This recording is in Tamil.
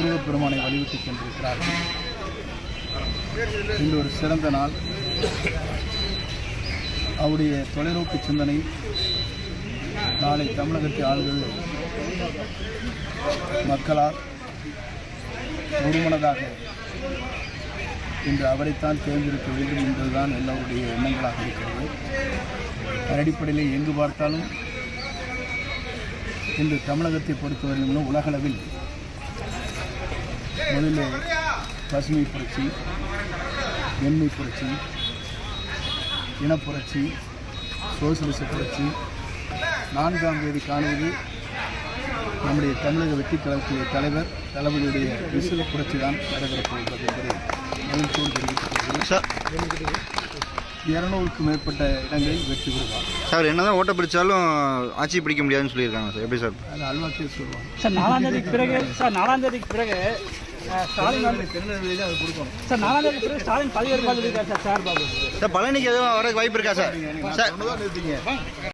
முருகப்பெருமானை வழிவிட்டு சென்றிருக்கிறார்கள். இன்று ஒரு சிறந்த நாள். அவருடைய தொலைநோக்கு சிந்தனை நாளை தமிழகத்தை ஆளுவது மக்களால் ஒருமனதாக இன்று அவரைத்தான் தேர்ந்தெடுக்க வேண்டும் என்பதுதான் எல்லோருடைய எண்ணங்களாக இருக்கிறது. அடிப்படையில் எங்கு பார்த்தாலும் இன்று தமிழகத்தை பொறுத்தவரையிலும் உலகளவில் முதலில் பசுமை புரட்சி, வெண்மை புரட்சி, இனப்புரட்சி, சோசியலிச புரட்சி, 4ஆம் தேதி காணுவது நம்முடைய தமிழக வெற்றிக் கழகத்துடைய தலைவர் தளபதியுடைய விசில புரட்சி தான் நடைபெறப் போகிறது என்பதை மகிழ்ச்சியோடு தெரிவித்துக் 200க்கும் மேற்பட்ட இடங்களில் வெற்றி பெறுவார். சார் என்னதான் ஓட்ட பிடிச்சாலும் ஆட்சி பிடிக்க முடியாதுன்னு சொல்லியிருக்காங்க சார். எப்படி சார்? அது அல்வாக்கே சொல்லுவாங்க சார். 4ஆம் தேதிக்கு பிறகு ஸ்டாலின் வந்து திருநெல்வேலியில் அது கொடுக்கணும் சார். 4ஆம் தேதிக்கு பிறகு ஸ்டாலின் பதவி ஏற்பாடு சொல்லியிருக்காரு சார். பாபு சார் பழனிக்கு எதுவும் வர வாய்ப்பு இருக்கா சார்? சார் நிறுத்திங்க.